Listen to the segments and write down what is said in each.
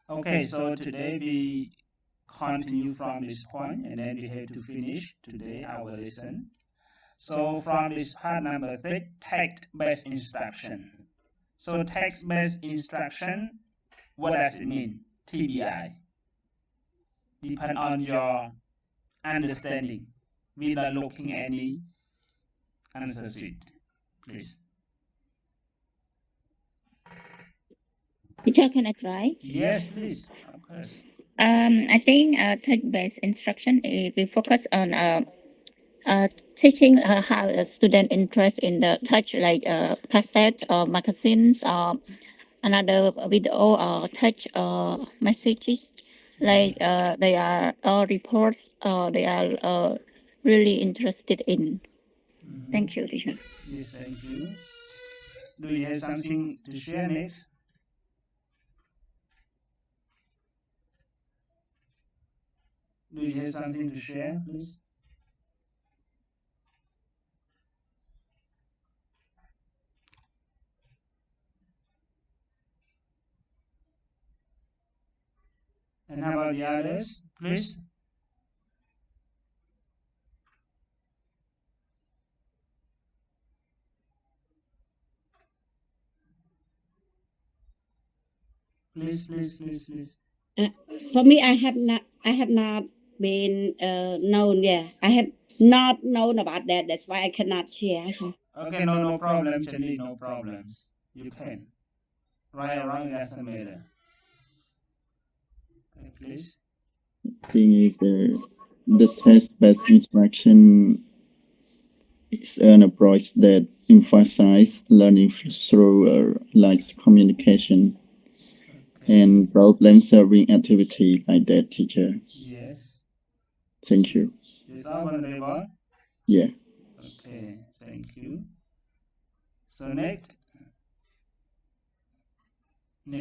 Okay, so today we continue from this point and then we have to finish today our lesson. So from this part number 3, text-based instruction. So text-based instruction, what does it mean? TBI. Depend on your understanding. We are looking at any answer sheet, please. Teacher, can I try? Yes, please. Of course. I think text-based instruction we focus on teaching how a student interest in the touch, like cassette or magazines or another video or touch messages, like they are reports they are really interested in. Thank you, teacher. Yes, thank you. Do you have something to share next? Do you have something to share, please? And how about the others, please? Please. For me, I have not been known. Yeah, I have not known about that. That's why I cannot share. Okay, no problem, Charlie, no problems. You can. Right or wrong, it doesn't matter. Okay, please. Thing is the test-based instruction is an approach that emphasizes learning through like communication and problem-solving activity like that, teacher. Yes. Thank you. Is all available? Yeah. Okay, thank you. So next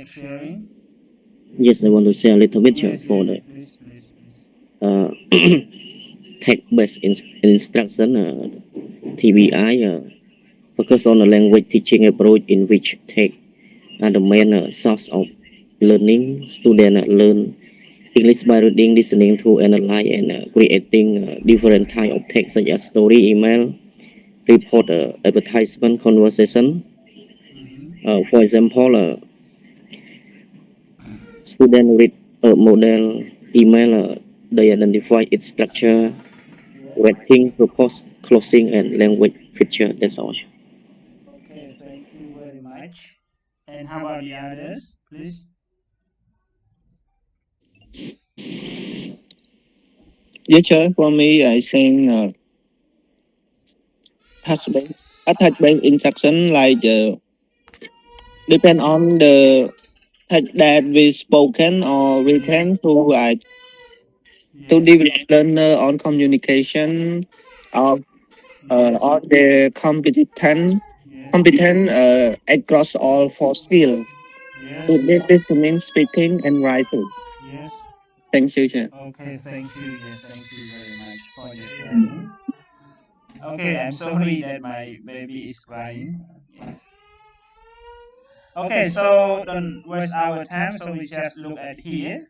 sharing. Yes, I want to share a little bit here for the Please. text-based instruction, TBI, focus on the language teaching approach in which text are the main source of learning. Students learn English by reading, listening to, analyze, and creating different type of text such as story, email, report, advertisement, conversation. For example, student read a model email, they identify its structure, writing, purpose, closing, and language feature. That's all. Okay, thank you very much. And how about the others, please? Yeah, sure. For me, I think touch-based instruction like depend on the text that we spoken or written to develop learner on communication or the competent across all four skills. Yes. This means speaking and writing. Yes. Thank you, sir. Okay, thank you. Yes, thank you very much for your sharing. Okay, I'm sorry that my baby is crying. Yes. Okay, so don't waste our time. So we just look at here.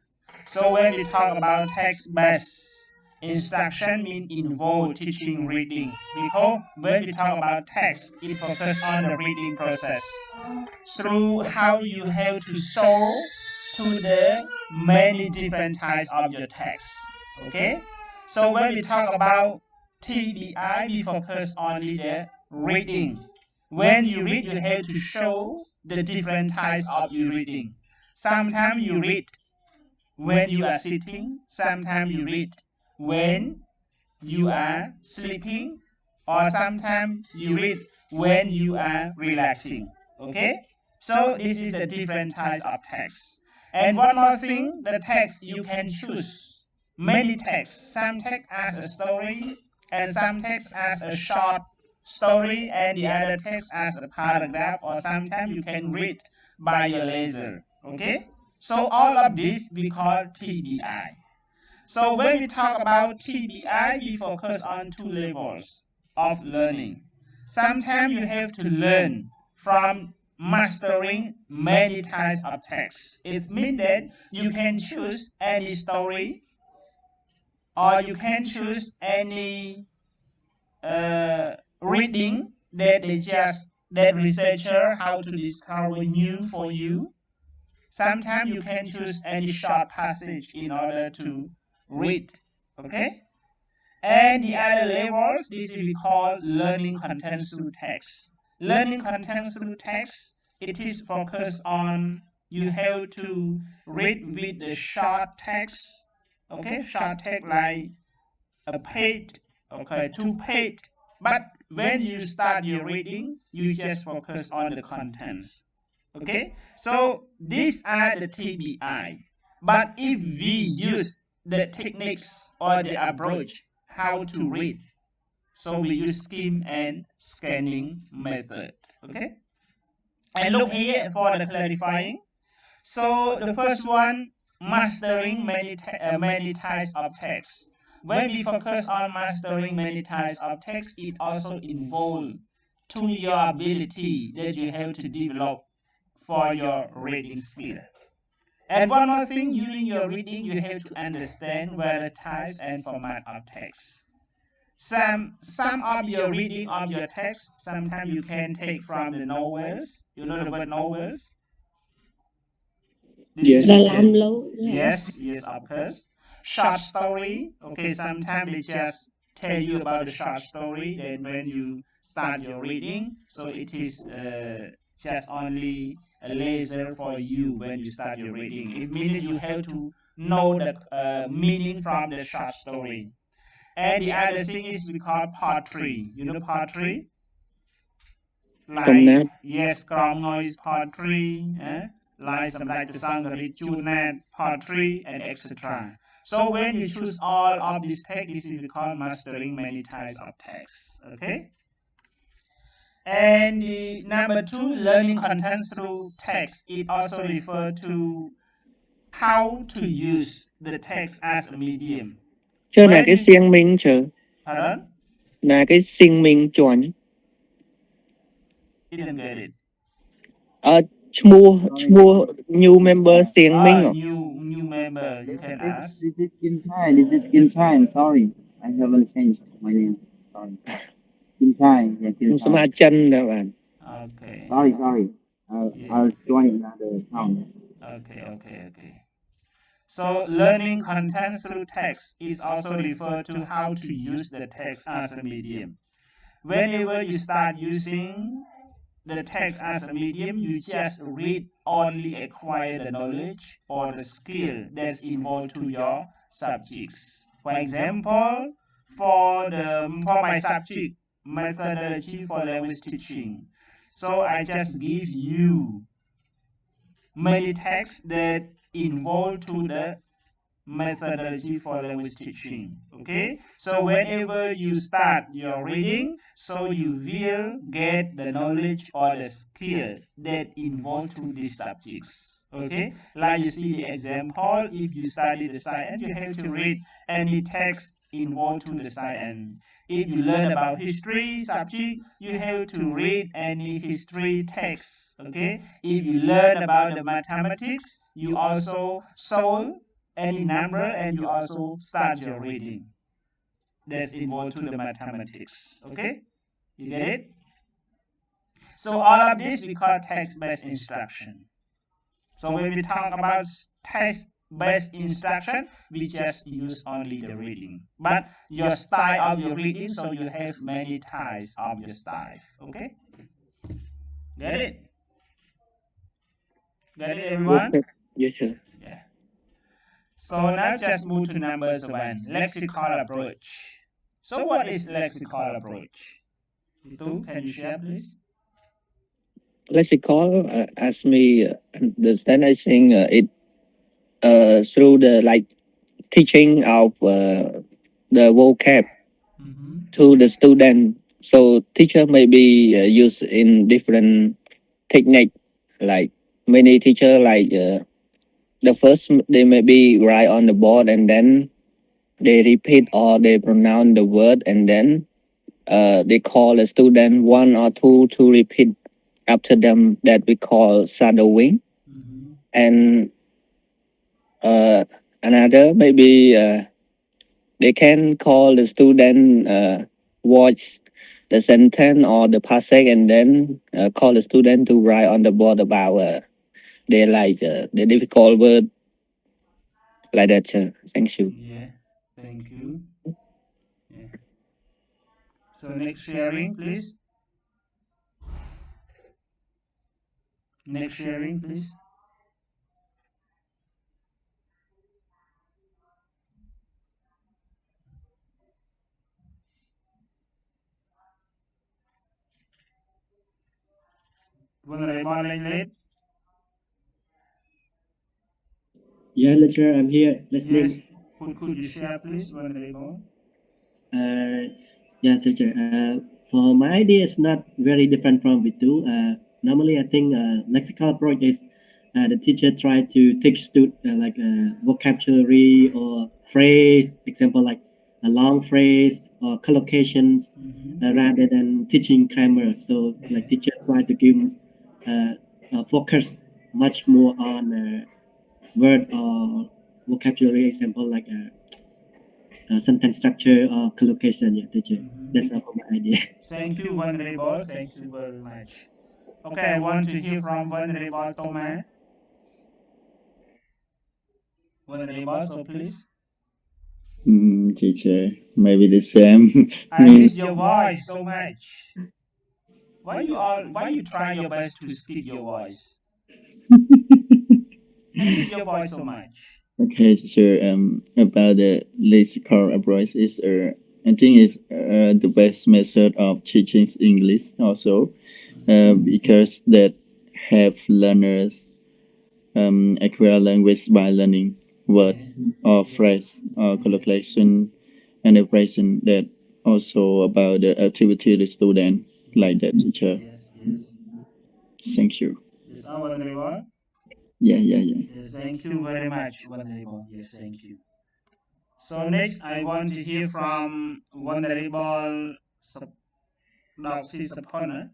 So when we talk about text-based instruction, mean involve teaching reading. Because when we talk about text, it focuses on the reading process through how you have to show to the many different types of your text. Okay. So when we talk about TBI, we focus only the reading. When you read, you have to show the different types of your reading. Sometimes you read when you are sitting, sometimes you read when you are sleeping, or sometimes you read when you are relaxing. Okay? So this is the different types of text. And one more thing, the text you can choose many texts. Some text as a story, and some text as a short story, and the other text as a paragraph, or sometimes you can read by your leisure. Okay? So all of this we call TBI. So when we talk about TBI, we focus on two levels of learning. Sometimes you have to learn from mastering many types of text. It means that you can choose any story or you can choose any reading that researcher how to discover new for you. Sometimes you can choose any short passage in order to read. Okay? And the other levels, this is we call learning content through text. Learning content through text, it is focused on you have to read with the short text. Okay, short text like a page, okay, 2 page. But when you start your reading, you just focus on the contents. Okay, so these are the TBI. But if we use the techniques or the approach how to read, so we use skim and scanning method. Okay, and look here for the clarifying. So the first one, mastering many types of text. When we focus on mastering many types of text, it also involves to your ability that you have to develop for your reading skill. And one more thing, during your reading, you have to understand the types and format of text. Some of your reading of your text, sometimes you can take from the novels. You know the word novels? Yes. The Lam Lo. Yes, of course. Short story. Okay, sometimes they just tell you about the short story. Then when you start your reading, so it is just only a laser for you when you start your reading. It means you have to know the meaning from the short story. And the other thing is we call poetry. You know poetry? Like, yes, Krom noise poetry, like some like the song Richunet, poetry, and etc. So when you choose all of these texts, this is called mastering many types of texts. Okay. And the number 2, learning content through text. It also refers to how to use the text as a medium. Chờ là cái xiên minh chờ. Pardon? Là cái xiên minh chuẩn. Didn't get it. ឈ្មោះ new member เสียงminh ạ. New member, you can ask. This is Kim Chai. This is Kim Chai. I'm sorry. I haven't changed my name. Sorry. Kim Chai. Yeah, Kim សមា Chai. ចិនដែរបាទ Okay. Sorry. Yeah. I'll join another account. Okay. So learning content through text is also referred to how to use the text as a medium. Whenever you start using the text as a medium, you just read only acquire the knowledge or the skill that's involved to your subjects. For example, for my subject, methodology for language teaching. So I just give you many texts that involve to the methodology for language teaching. Okay, so whenever you start your reading, so you will get the knowledge or the skill that involve to these subjects. Okay, like you see the example, if you study the science, you have to read any text involved to the science. If you learn about history subject, you have to read any history text. Okay, if you learn about the mathematics, you also solve any number and you also start your reading that's involved to the mathematics. Okay, you get it? So all of this we call text-based instruction. So when we talk about text-based instruction, we just use only the reading, but your style of your reading, so you have many types of your style. Okay, get it everyone? Yes sir. So now just move to number 1, lexical approach. So what is lexical approach? Itu, can you share please? Lexical as me understand I think it through the like teaching of the vocab to the student. So teacher may be used in different technique. Like many teacher like the first they may be write on the board and then they repeat or they pronounce the word and then they call the student 1 or 2 to repeat after them that we call shadowing. And another maybe they can call the student watch the sentence or the passage and then call the student to write on the board about they like the difficult word like that. Thank you. Yeah, thank you. Yeah. So next sharing, please. Next sharing, please. Vulnerable late. Yeah, lecturer, I'm here listening. Yes. Could you share, please, vulnerable? Yeah, teacher. For my idea, it's not very different from Vitu. Normally, I think lexical approach is the teacher try to teach like vocabulary or phrase, example like a long phrase or collocations, rather than teaching grammar. So, like teacher try to give focus much more on word or vocabulary, example like sentence structure or collocation. Yeah, teacher. That's all for my idea. Thank you, vulnerable. Thank you very much. Okay, I want to hear from vulnerable Thomas. Vulnerable, so please. Teacher, maybe the same. I miss your voice so much. Why you try your best to speak your voice? I miss your voice so much. Okay, teacher. About the lexical approach is I think is the best method of teaching English also, because that have learners acquire language by learning word or phrase or collocation and expression that also about the activity of the student like that, teacher. Yes. Thank you. Yes, vulnerable. Yeah. Yes, thank you very much, vulnerable. Yes, thank you. So next, I want to hear from vulnerable Doxy Sapon.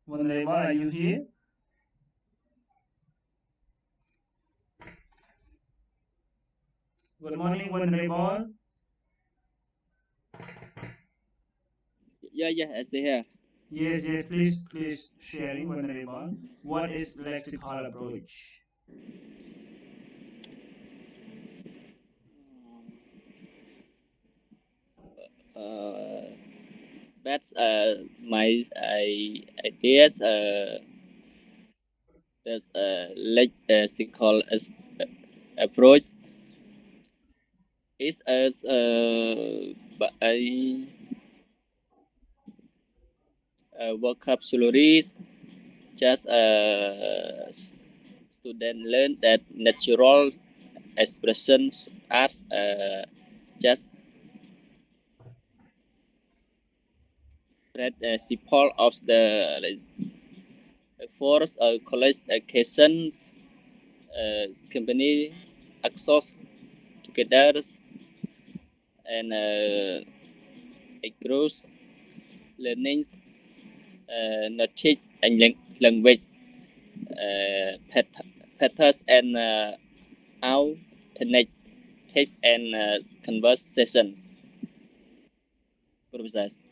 Vulnerable, are you here? Good morning, vulnerable. Yeah, I see here. Yes, please sharing vulnerable. What is lexical approach? That's my ideas. That's lexical approach is as by vocabularies. Just student learn that natural expressions are just principle of the force college occasions company access together and across learnings knowledge and language patterns and alternate text and conversations process.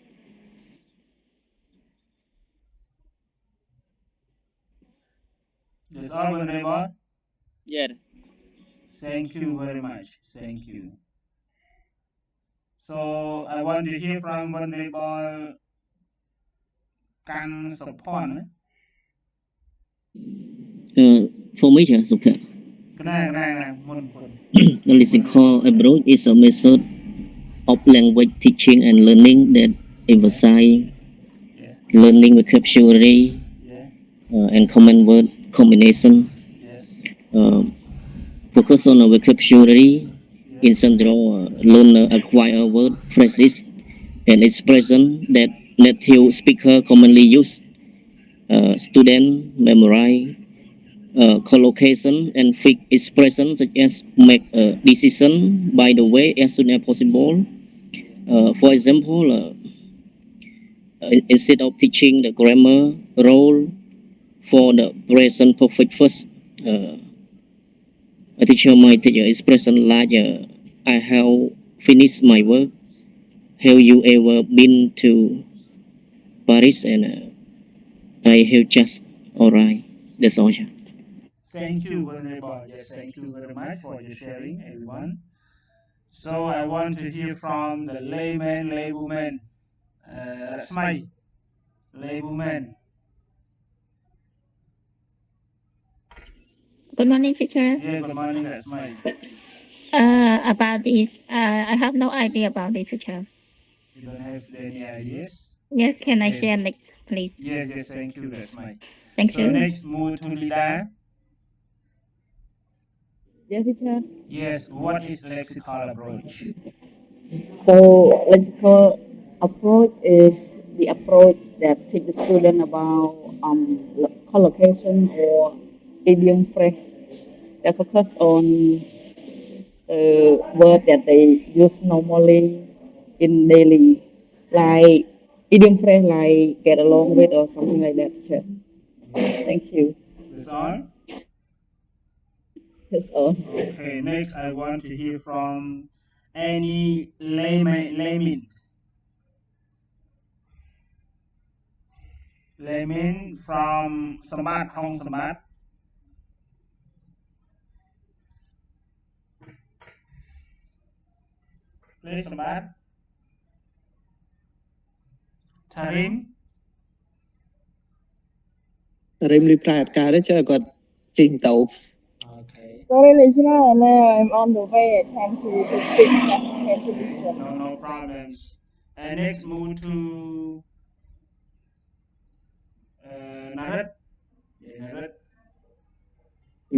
That's all, vulnerable. Yeah. Thank you very much. Thank you. So I want to hear from vulnerable Kan Sapon. For me, the lexical approach is a method of language teaching and learning that emphasize learning vocabulary and common word combination. Focus on the vocabulary in central learner acquire word phrases and expression that native speaker commonly use. Student memorize collocation and fixed expression such as make a decision by the way as soon as possible. For example, instead of teaching the grammar role for the present perfect first, a teacher might teach expression like I have finished my work. Have you ever been to Paris? And I have just arrived. That's all. Thank you, Venerable. Yes, thank you very much for your sharing, everyone. So I want to hear from the layman, laywoman, Rasmai, laywoman. Good morning, teacher. Yeah, good morning, Rasmai. About this, I have no idea about this, teacher. You don't have any ideas? Yes, can I Yes. share next, please? Yes, yes, thank you, Rasmai. Thank So you. next, move to Lida. Yes, teacher. Yes, what is lexical approach? So lexical approach is the approach that teach the student about collocation or idiom phrase that focus on word that they use normally in daily, like idiom phrase like get along with or something like that, teacher. Thank you. That's all? That's all. Okay, next I want to hear from any layman from Sambat Hong Sambat. Please Sambat. Tarim. រិម reply អត់កើតទេចុះគាត់ចេញទៅ Okay. Sorry, listener, I'm on the way. I can't to speak. Can't to Okay, listen. no problems. And next move to Narat. Yeah, Narat.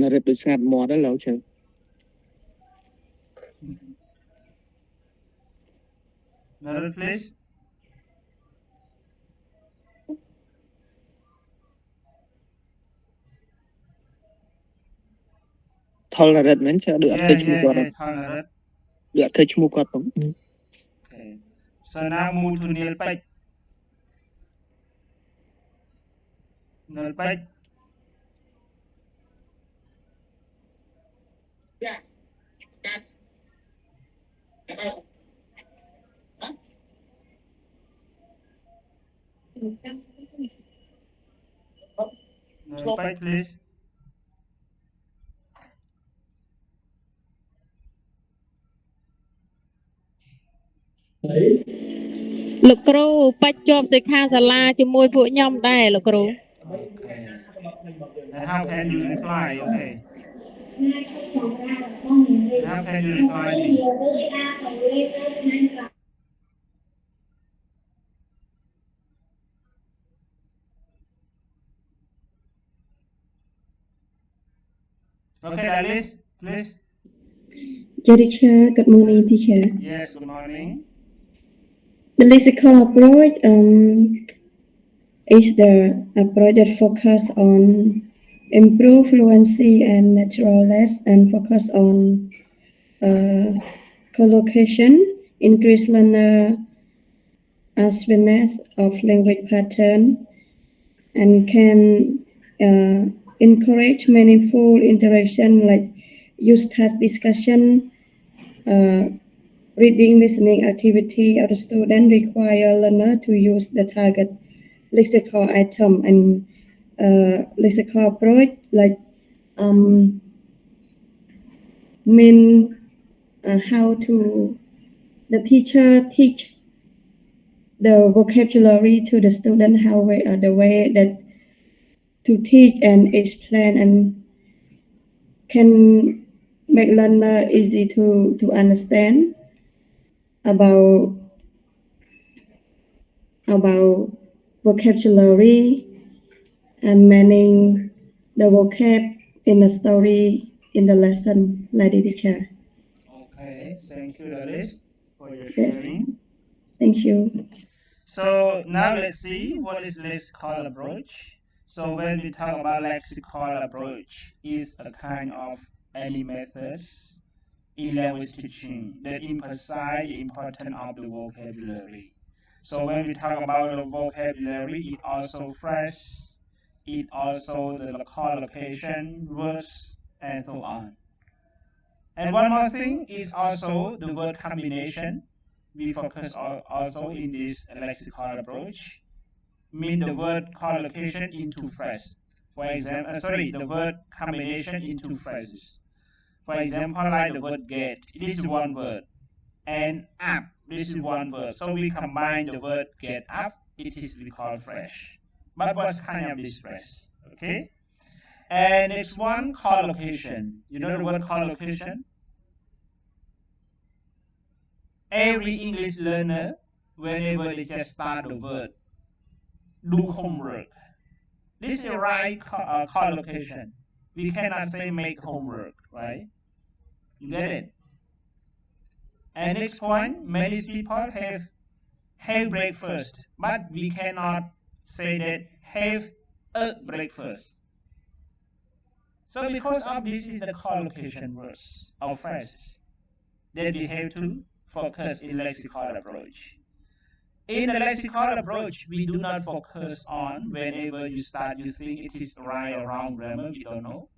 នរិតដូចស្ងាត់មាត់ហើយឡូវចឹង Narat, please. Thol នរិតមែនចុះដូចអត់ឃើញឈ្មោះគាត់ Yeah, Thol Narat. ដូចអត់ឃើញឈ្មោះគាត់ផង Okay. So now move to Neil Pech. Neil Pech. Neil Pech, please. លោកគ្រូបាច់ជាប់សិក្ខាសាលាជាមួយពួកខ្ញុំដែរលោកគ្រូ Okay. And how can you reply? Okay. How can you reply me? Okay, Alice, please. Teacher, good morning, teacher. Yes, good morning. The lexical approach is the approach that focus on improve fluency and naturalness and focus on collocation, increase learner awareness of language pattern, and can encourage meaningful interaction like use task discussion, reading, listening activity of the student require learner to use the target lexical item and lexical approach like mean how to the teacher teach the vocabulary to the student how the way that to teach and explain and can make learner easy to understand about vocabulary and meaning the vocab in the story in the lesson, lady teacher. Okay, thank you, Alice, for your Yes. sharing. Thank you. So now let's see what is lexical approach. So when we talk about lexical approach, is a kind of any methods in language teaching that emphasize the importance of the vocabulary. So when we talk about the vocabulary, it also phrase, it also the collocation, words, and so on. And one more thing is also the word combination. We focus also in this lexical approach. Mean the word collocation into phrase. For example, the word combination into phrases. For example, like the word get, this is one word, and up, this is one word. So we combine the word get up, it is we call phrase. But what's kind of this phrase? Okay. And next one, collocation. You know the word collocation? Every English learner, whenever they just start the word, do homework. This is right collocation. We cannot say make homework, right? You get it? And next point, many people have breakfast, but we cannot say that have a breakfast. So because of this is the collocation words or phrases that we have to focus in lexical approach. In the lexical approach, we do not focus on whenever you start, you think it is right or wrong grammar, we don't know.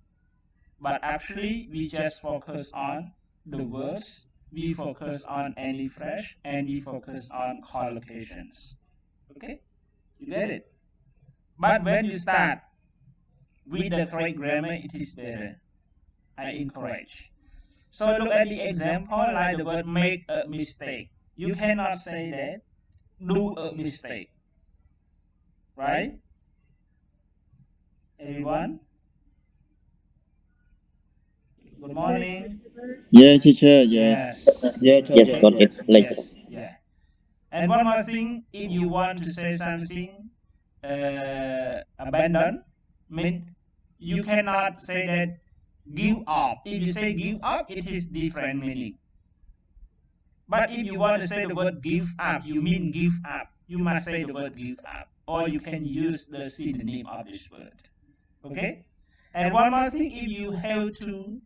But actually, we just focus on the words, we focus on any phrase, and we focus on collocations. Okay? You get it? But when you start with the correct grammar, it is better. I encourage. So look at the example, like the word make a mistake. You cannot say that, do a mistake. Right? Everyone? Good morning. Yeah, teacher. Yes. Yes, got it. Yes. Yeah. And one more thing, if you want to say something, abandon, mean you cannot say that give up. If you say give up, it is different meaning. But if you want to say the word give up, you mean give up. You must say the word give up, or you can use the synonym of this word. Okay? And one more thing, if you have to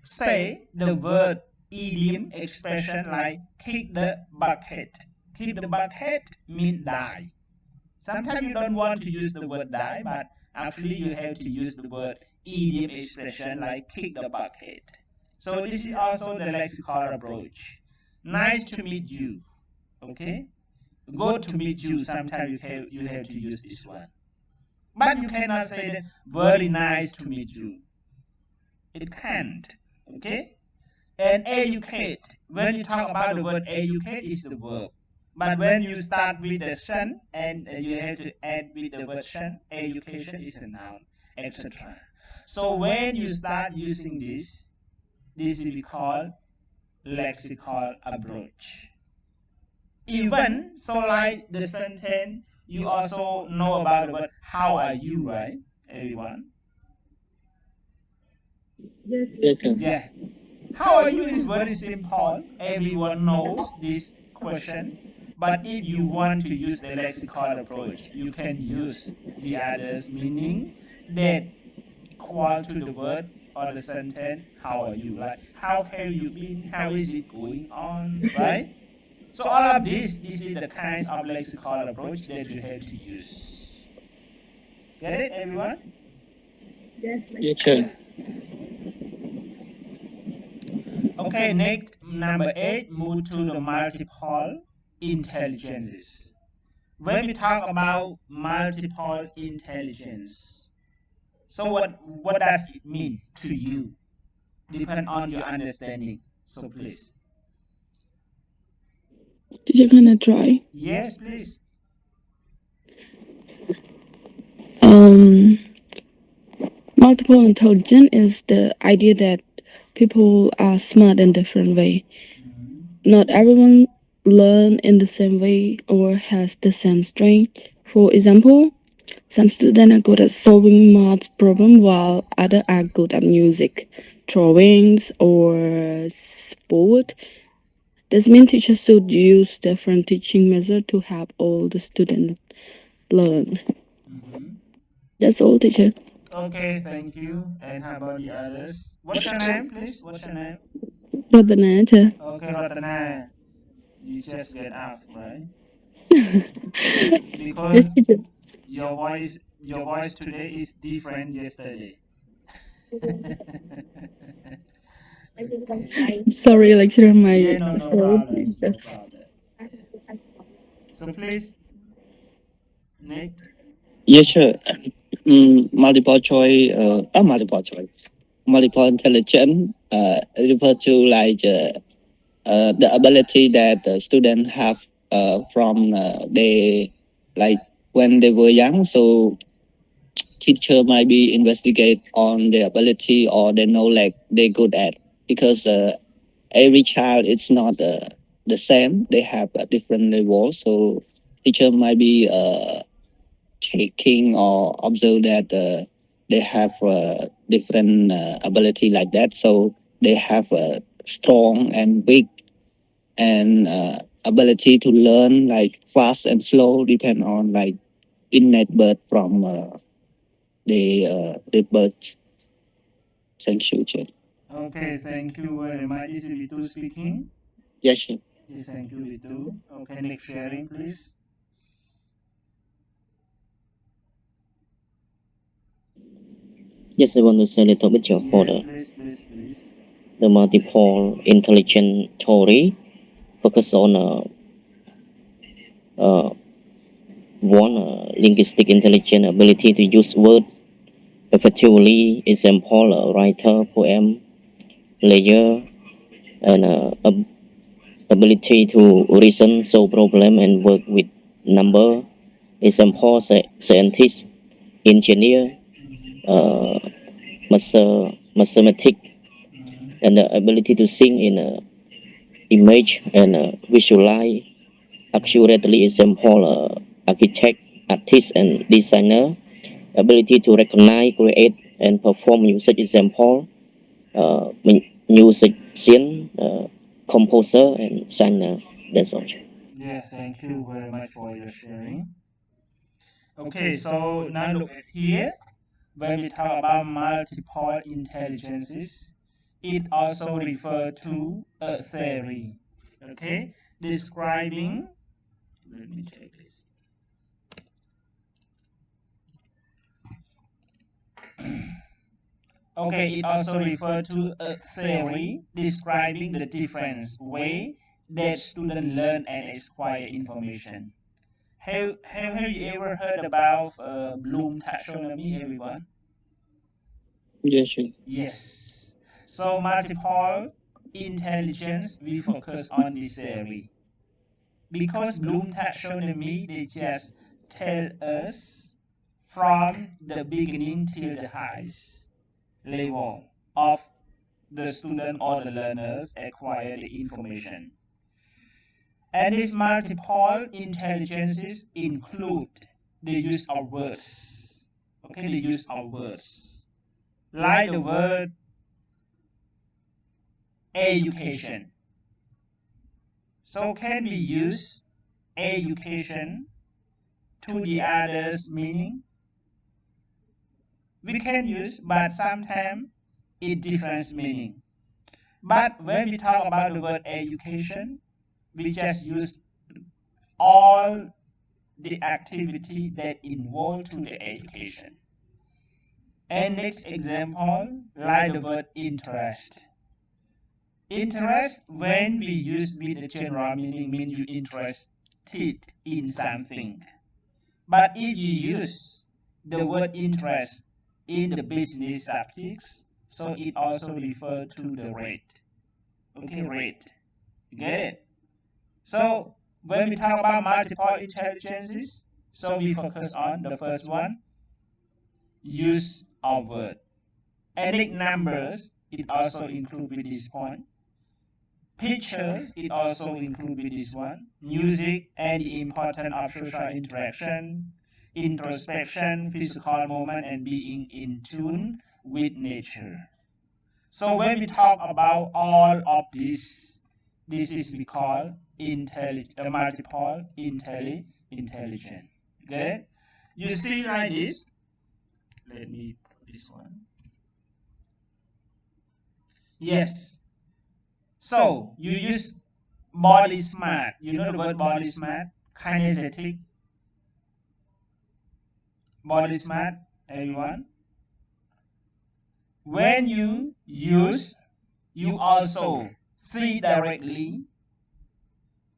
say the word idiom expression like kick the bucket. Kick the bucket means die. Sometimes you don't want to use the word die, but actually you have to use the word idiom expression like kick the bucket. So this is also the lexical approach. Nice to meet you. Okay? Good to meet you. Sometimes you have to use this one. But you cannot say that very nice to meet you. It can't. Okay? And educate. When you talk about the word educate, is the verb. But when you start with the shun and you have to add with the word shun, education is a noun, etc. So when you start using this will be called lexical approach. Even so, like the sentence, you also know about the word how are you, right? Everyone? Yes. Yeah. How are you is very simple. Everyone knows this question. But if you want to use the lexical approach, you can use the others meaning that equal to the word or the sentence, how are you? Like, how have you been? How is it going on? Right? So all of this is the kinds of lexical approach that you have to use. Get it, everyone? Yes. Teacher. Okay, next, number 8, move to the multiple intelligences. When we talk about multiple intelligence, so what does it mean to you? Depend on your understanding. So please. Teacher, can I try? Yes, please. Multiple intelligence is the idea that people are smart in different way. Not everyone learn in the same way or has the same strength. For example, some students are good at solving math problem while others are good at music, drawings, or sport. This means teachers should use different teaching methods to help all the students learn. That's all, teacher. Okay, thank you. And how about the others? What's your name, please? What's your name? Ratana, teacher. Okay, Ratana. You just get out, right? Yes, Because teacher. your voice today is different yesterday. Sorry, lecturer, Yeah, my no throat problem, is no just. problem. So please, Nick. Yes, sure. Multiple choice, multiple choice, multiple intelligence, refer to like the ability that the student have from they like when they were young. So teacher might be investigate on their ability or the knowledge they good at because every child is not the same. They have a different level. So teacher might be taking or observe that they have different ability like that. So they have a strong and weak and ability to learn like fast and slow depend on like innate birth from the birth. Thank you, Chair. Okay, thank you very much. This is Vitu speaking. Yes, sir. Yes, thank you, Vitu. Okay, Nick sharing, please. Yes, I want to say a little bit for Yes, please. the multiple intelligence theory. Focus on one linguistic intelligence ability to use word effectively. Example: writer, poem, layer, and ability to reason, solve problem, and work with number. Example: scientist, engineer, uh, mathematic, and the ability to sing in image and visualize accurately. Example: architect, artist, and designer. Ability to recognize, create, and perform music. Example: musician, composer, and singer. That's all. Yes, thank you very much for your sharing. Okay, so now look at here. When we talk about multiple intelligences, it also refers to a theory. Okay, describing. Let me check this. Okay, it also refers to a theory describing the different way that students learn and acquire information. Have you ever heard about Bloom taxonomy, everyone? Yes, sir. Yes. So multiple intelligence, we focus on this theory. Because Bloom taxonomy, they just tell us from the beginning till the highest level of the student or the learners acquire the information. And these multiple intelligences include the use of words. Okay, the use of words. Like the word education. So can we use education to the others meaning? We can use, but sometimes it different meaning. But when we talk about the word education, we just use all the activity that involve to the education. And next example, like the word interest. Interest, when we use with the general meaning, means you interested in something. But if you use the word interest in the business subjects, so it also refers to the rate. Okay, rate. You get it? So when we talk about multiple intelligences, so we focus on the first one, use of word. Adding numbers, it also include with this point. Pictures, it also include with this one. Music and the importance of social interaction, introspection, physical movement, and being in tune with nature. So when we talk about all of this, this is we call multiple intelligent. Get it? You see like this. Let me put this one. Yes. So you use body smart. You know the word body smart? Kinesthetic. Body smart, everyone. When you use, you also see directly.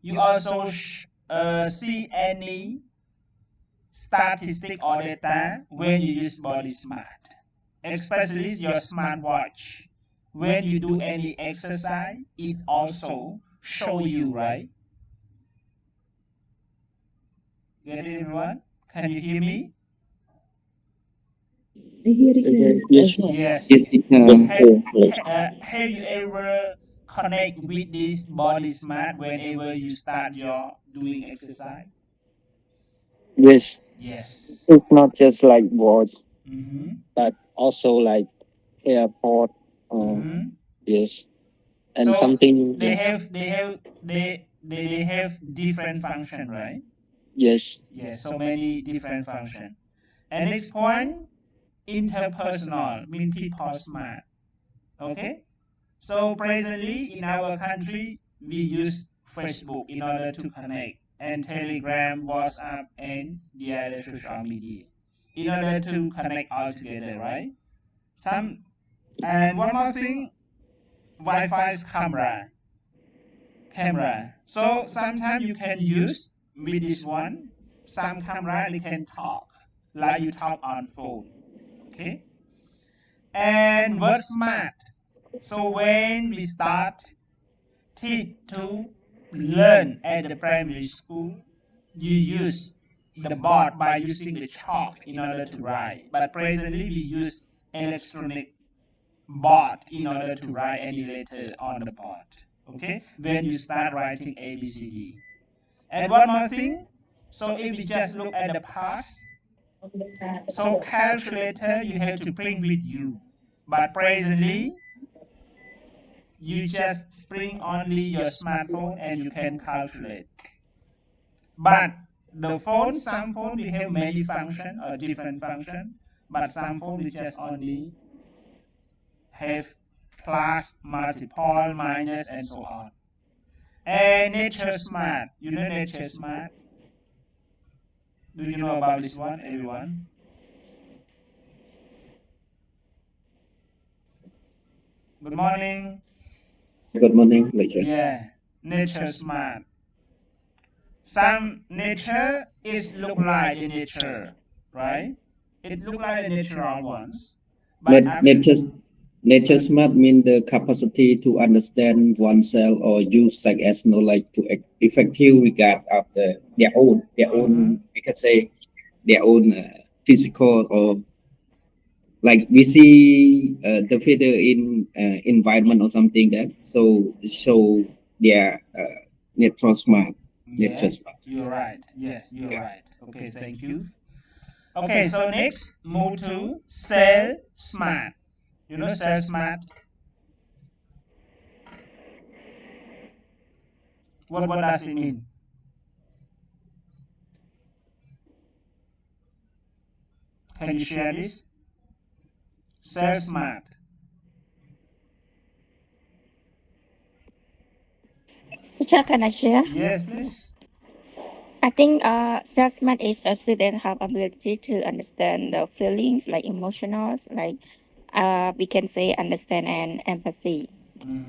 You also see any statistic or data when you use body smart, especially your smartwatch. When you do any exercise, it also show you, right? Get it, everyone? Can you hear me? I hear it. Yes. Yes. Have you ever connect with this body smart whenever you start your doing exercise? Yes. Yes. It's not just like watch, Mm-hmm. but also like airport. Mm-hmm. Yes. And So something. they Yes. have different function, right? Yes. Yes, so many different function. And next point, interpersonal mean people smart. Okay. So presently in our country, we use Facebook in order to connect, and Telegram, WhatsApp, and the other social media in order to connect all together, right? And one more thing, Wi-Fi's camera. So sometimes you can use with this one. Some camera they can talk like you talk on phone. Okay. And word smart. So when we start to learn at the primary school, you use the board by using the chalk in order to write. But presently we use electronic board in order to write any letter on the board. Okay, when you start writing ABCD. And one more thing, so if we just look at the past, so calculator you have to bring with you. But presently you just bring only your smartphone and you can calculate. But the phone, some phone we have many function or different function, but some phone we just only have plus, multiple, minus, and so on. And nature smart, you know nature smart? Do you know about this one, everyone? Good morning. Good morning, lecturer. Yeah, nature smart. Some nature is look like the nature, right? It look like the natural ones, but Nature smart mean the capacity to understand oneself or use such as knowledge to effective regard of their own we can say their own physical or like we see the feather in environment or something that so show their natural smart. Nature smart. You're right. Yeah, you're right. Okay, thank you. Okay, so next, move to cell smart. You know cell smart? What does it mean? Can you share this? Cell smart. Teacher, can I share? Yes, please. I think self-smart is a student have ability to understand the feelings like emotionals, like we can say understand and empathy.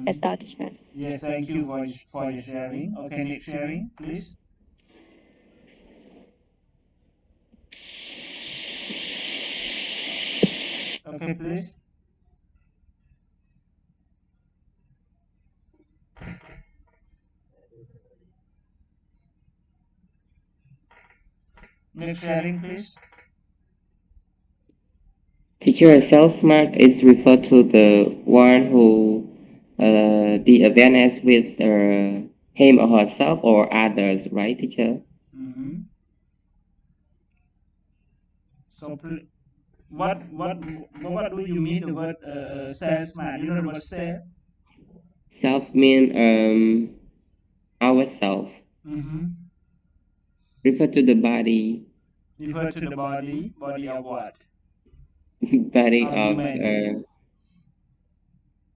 That's all, teacher. Yes, thank you for your sharing. Okay, next sharing, please. Okay, please. Next sharing, please. Teacher self-smart is referred to the one who the awareness with him or herself or others, right, teacher? So, what do you mean the word self-smart? You know the word self? Self mean ourself. Refer to the body. Refer to the body. Body of what? Body Of of human.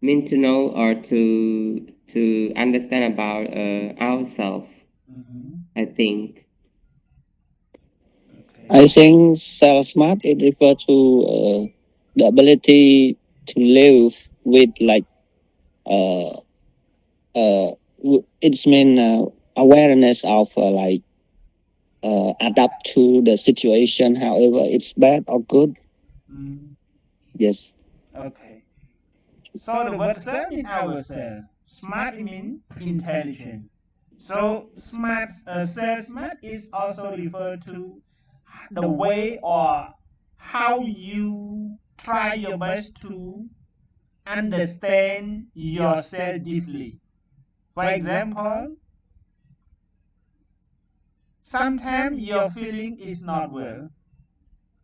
mean to know or to understand about ourselves. I think. I think self-smart it refers to the ability to live with like it's mean awareness of like adapt to the situation, however it's bad or good. Yes. Okay. So the word self means ourself. Smart means intelligent. So smart, self-smart is also referred to the way or how you try your best to understand yourself deeply. For example, sometimes your feeling is not well.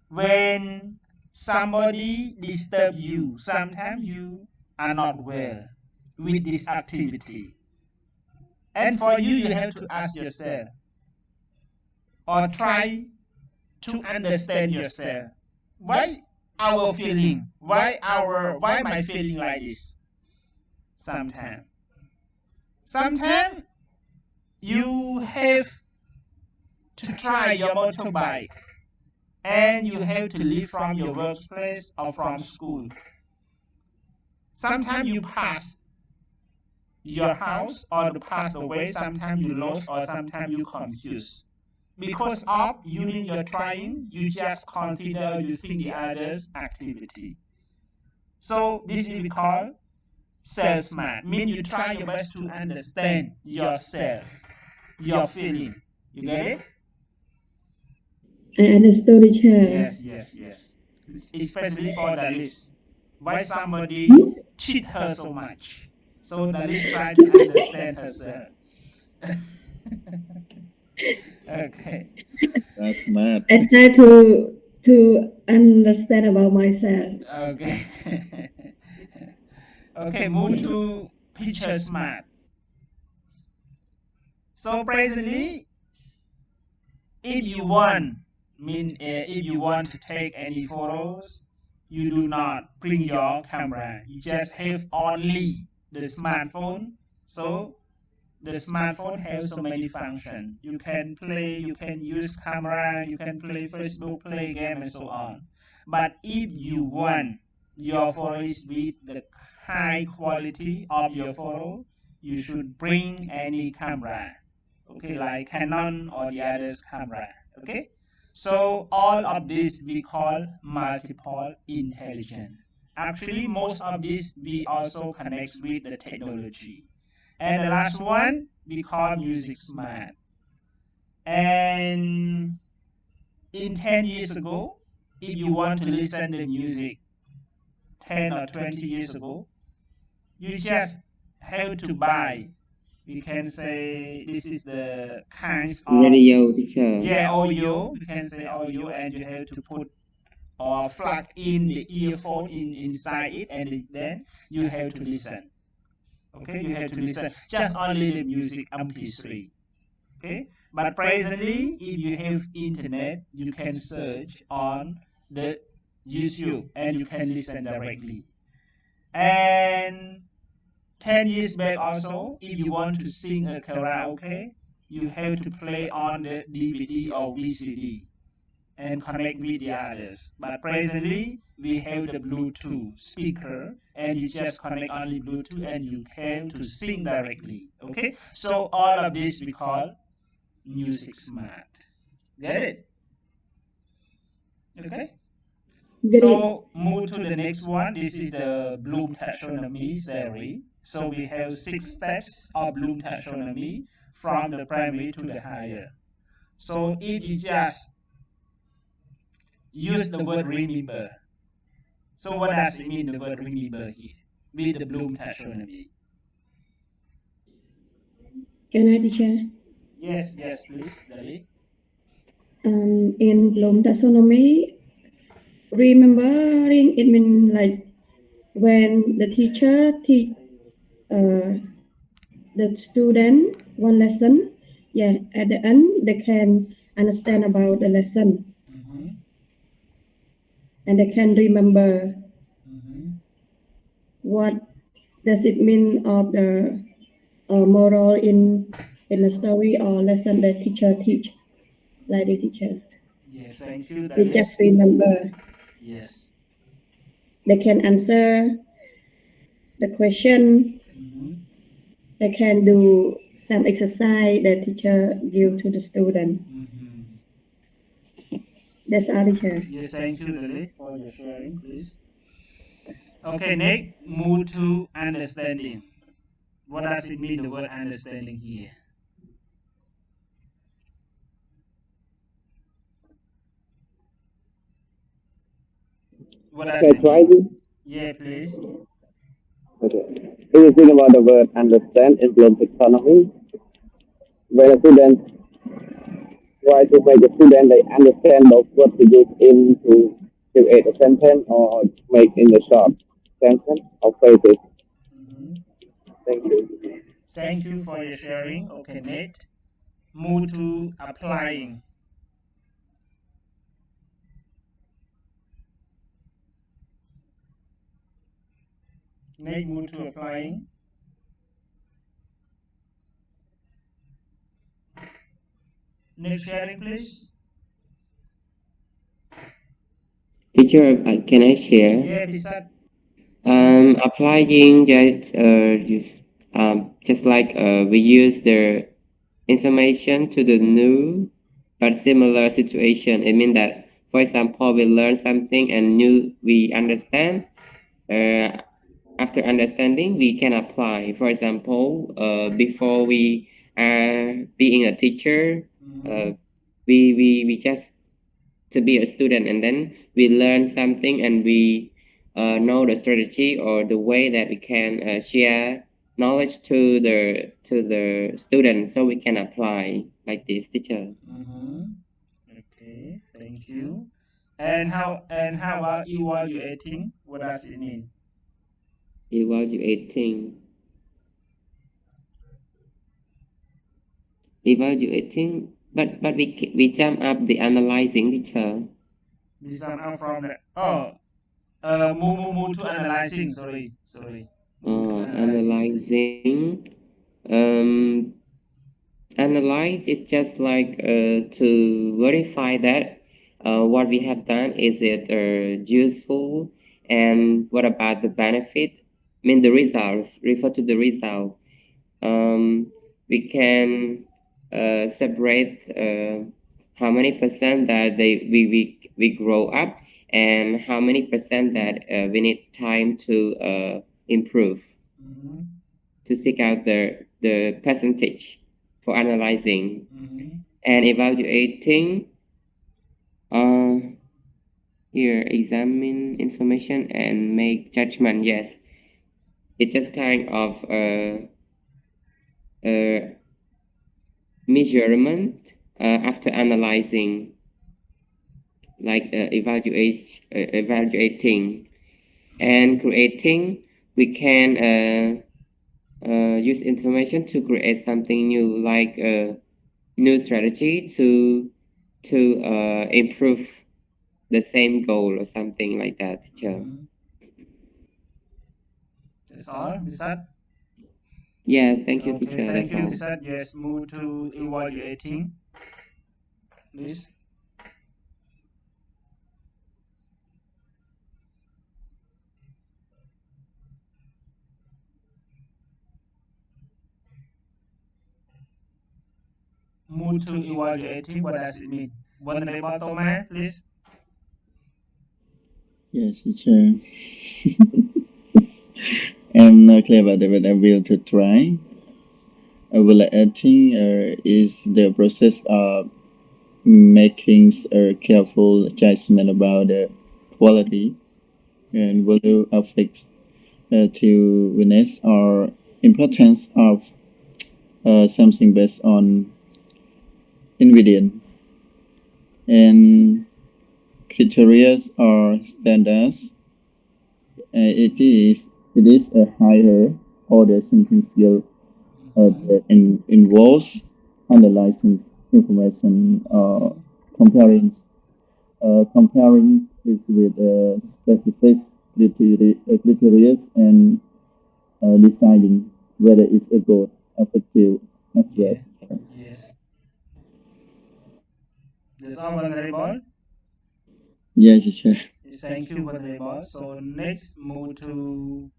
When somebody disturb you, sometimes you are not well with this activity. And for you, you have to ask yourself or try to understand yourself. Why our feeling? Why my feeling like this? Sometimes you have to try your motorbike and you have to leave from your workplace or from school. Sometimes you pass your house or to pass the way, sometimes you lost or sometimes you confused. Because of during your trying, you just consider you think the other's activity. So this is called self-smart. Mean you try your best to understand yourself, your feeling. You get it? I understood it. Yes. Especially for the list. Why somebody cheat her so much? So the list try to understand herself. Okay. That's smart. I try to understand about myself. Okay. Okay, move to picture smart. So presently, if you want to take any photos, you do not bring your camera. You just have only the smartphone. So the smartphone has so many functions. You can play, you can use camera, you can play Facebook, play game, and so on. But if you want your photos with the high quality of your photo, you should bring any camera. Okay, like Canon or the others camera. Okay, so all of this we call multiple intelligence. Actually, most of this we also connect with the technology. And the last one we call music smart. And in 10 years ago, if you want to listen to music 10 or 20 years ago, you just have to buy. We can say this is the kinds of Radio, teacher. Yeah, audio. You can say audio, and you have to put or plug in the earphone inside it, and then you have to listen. Okay, you have to listen just only the music MP3. Okay, but presently, if you have internet, you can search on the YouTube and you can listen directly. And 10 years back also, if you want to sing a karaoke, you have to play on the DVD or VCD and connect with the others. But presently, we have the Bluetooth speaker and you just connect only Bluetooth and you can to sing directly. Okay? So all of this we call music smart. Get it? Okay? Get it? So move to the next one. This is the Bloom taxonomy theory. So we have 6 steps of Bloom taxonomy from the primary to the higher. So if you just use the word remember. So what does it mean, the word remember here with the Bloom taxonomy? Can I, teacher? Yes, please, Dali. In Bloom taxonomy, remembering it means like when the teacher teach the student one lesson, at the end they can understand about the lesson and they can remember what Does it mean of the moral in the story or lesson that teacher teach, like the teacher? Yes, thank you. That We is just remember. yes. They can answer the question. They can do some exercise that teacher give to the student. That's all, teacher. Yes, thank you, Lily, for your sharing, please. Okay, next, move to understanding. What does it mean, the word understanding here? What does Can I it try mean? this? Yeah, please. Okay. If you think about the word understand in learn taxonomy, when a student try to make a student they understand those words to use in to create a sentence or make in a short sentence or phrases. Thank you. Thank you for your sharing. Okay, next, move to applying. Next, move to applying. Next sharing, please. Teacher, can I share? Yeah, Pisat. Applying just like we use the information to the new but similar situation. It means that, for example, we learn something and new we understand. After understanding, we can apply. For example, before we are being a teacher, we just to be a student, and then we learn something and we know the strategy or the way that we can share knowledge to the students so we can apply like this, teacher. Okay, thank you. And how about evaluating? What does it mean? Evaluating, but we jump up the analyzing, teacher. We sum up from the move to analyzing. Sorry. Analyzing. Analyze is just like to verify that what we have done is it useful, and what about the benefit. I mean the result, refer to the result. We can separate how many percent that we grow up and how many percent that we need time to improve, to seek out the percentage for analyzing and evaluating. Here, examine information and make judgment. Yes, it's just kind of measurement after analyzing, like evaluating and creating. We can use information to create something new, like a new strategy to improve the same goal or something like that, teacher. That's all, Pisat. Yeah, thank you, Okay, teacher. thank That's you, all. Pisat. Yes, move to evaluating, please. Move to evaluating. What does it mean? Vulnerable Thomas, please. Yes, teacher. I'm not clear about that, but I will to try. Evaluating is the process of making a careful judgment about the quality and value affects to witness or importance of something based on ingredient and criteria or standards. It is a higher order thinking skill that involves analyzing information, comparing it with specific criteria and deciding whether it's a good effective as well. Yes. That's all, Honorable. Yes, teacher. Thank you, Honorable. So next, move to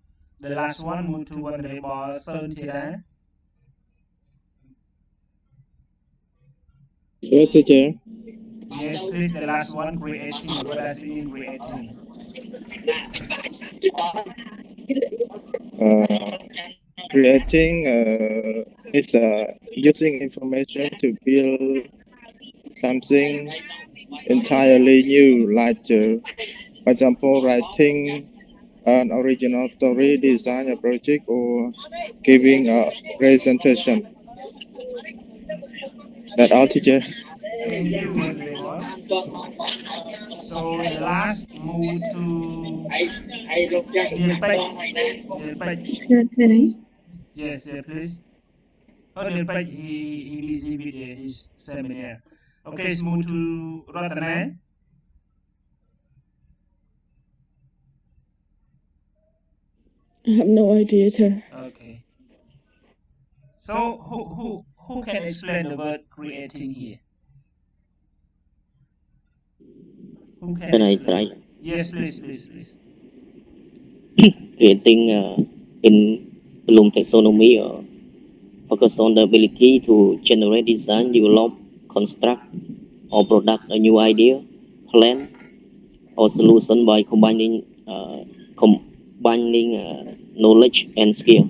the last one. Move to Honorable Sơn Tira. Yes, teacher. Yes, please. The last one, creating. What does it mean, creating? Creating is using information to build something entirely new, like, for example, writing an original story, design a project, or giving a presentation. That's all, teacher. Thank you, Honorable. So the last, move to Nilpet. Nilpet. Can I? Yes, please. Oh, Nilpet, he busy with his seminar. Okay, let's move to Ratana. I have no idea, sir. Okay. So who can explain the word creating here? Who can Can I explain? try? Yes, please. Creating in Bloom taxonomy focus on the ability to generate, design, develop, construct, or product a new idea, plan, or solution by combining knowledge and skill.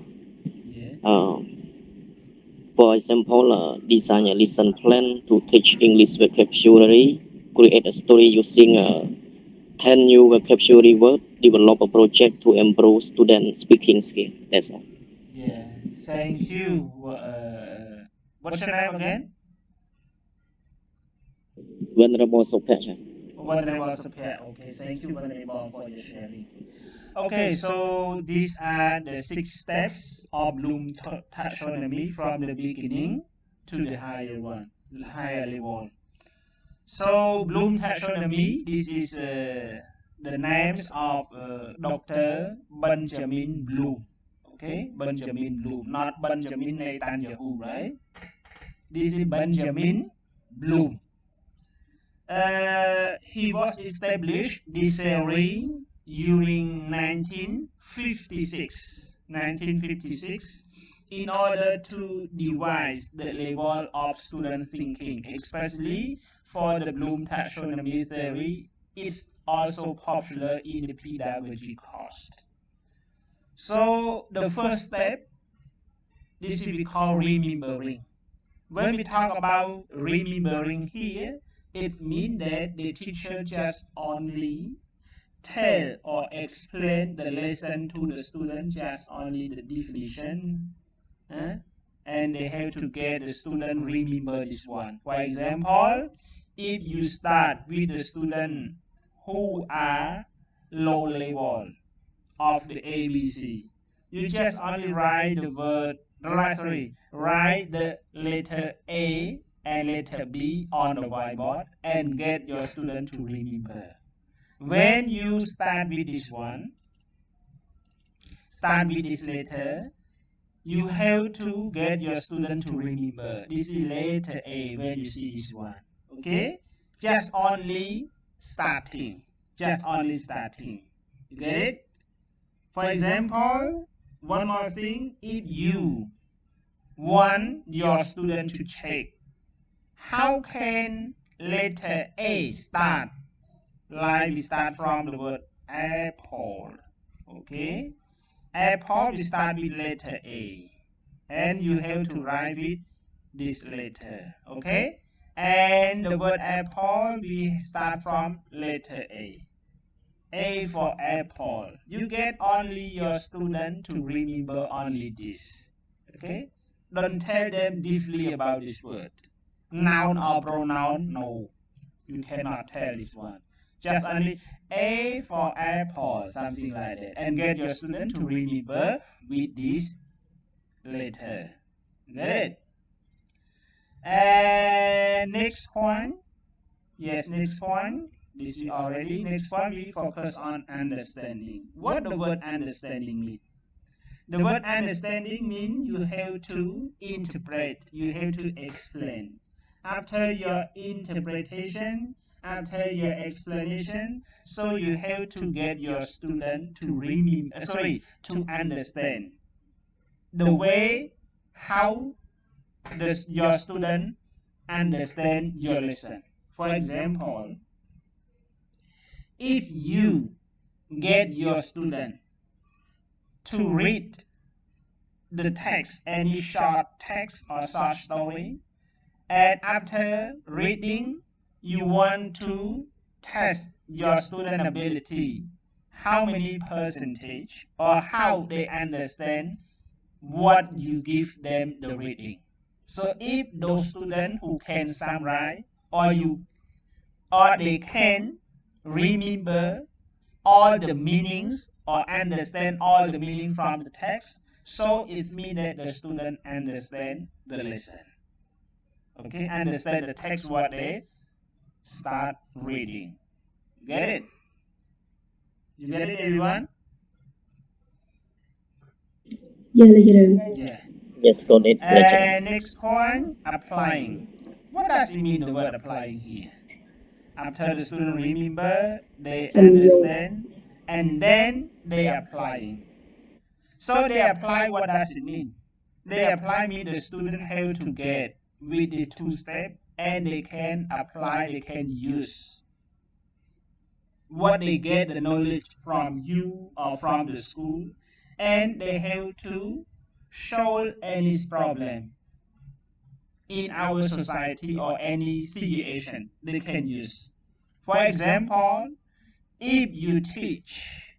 For example, design a lesson plan to teach English vocabulary, create a story using 10 new vocabulary words, develop a project to improve student speaking skill. That's all. Yeah, thank you. What's your name again? Venerable Sopet. Venerable Sopet. Okay, thank you, Venerable, for your sharing. Okay, so these are the 6 steps of Bloom taxonomy from the beginning to the higher level. So Bloom taxonomy, this is the names of Dr. Benjamin Bloom. Okay, Benjamin Bloom, not Benjamin Netanyahu, right? This is Benjamin Bloom. He was established this theory during 1956 in order to devise the level of student thinking, especially for the Bloom taxonomy theory is also popular in the pedagogy course. So the first step, this is we call remembering. When we talk about remembering here, it means that the teacher just only tell or explain the lesson to the student, just only the definition, and they have to get the student remember this one. For example, if you start with the student who are low level of the ABC, you just only write the letter A and letter B on the whiteboard and get your student to remember. When you start with this letter, you have to get your student to remember. This is letter A when you see this one. Okay? Just only starting. You get it? For example, one more thing, if you want your student to check how can letter A start, like we start from the word apple. Okay, apple we start with letter A, and you have to write with this letter. Okay, and the word apple we start from letter A. A for apple. You get only your student to remember only this. Okay? Don't tell them deeply about this word. Noun or pronoun, no. You cannot tell this one. Just only A for apple, something like that. And get your student to remember with this letter. Get it? And next point. Yes, next point. This is already. Next one, we focus on understanding. What the word understanding mean? The word understanding means you have to interpret, you have to explain. After your interpretation, after your explanation, so you have to get your student to to understand the way how your student understand your lesson. For example, if you get your student to read the text, any short text or short story, and after reading, you want to test your student ability, how many percentage or how they understand what you give them the reading. So if those students who can summarize or they can remember all the meanings or understand all the meaning from the text, so it means that the student understand the lesson. Okay, understand the text what they start reading. Get it? You get it, everyone? Yeah. Yes, got it. And next point, applying. What does it mean, the word applying here? After the student remember, they understand, and then they applying. So they apply, what does it mean? They apply means the student have to get with the 2 steps, and they can apply, they can use what they get the knowledge from you or from the school, and they have to solve any problem in our society or any situation they can use. For example, if you teach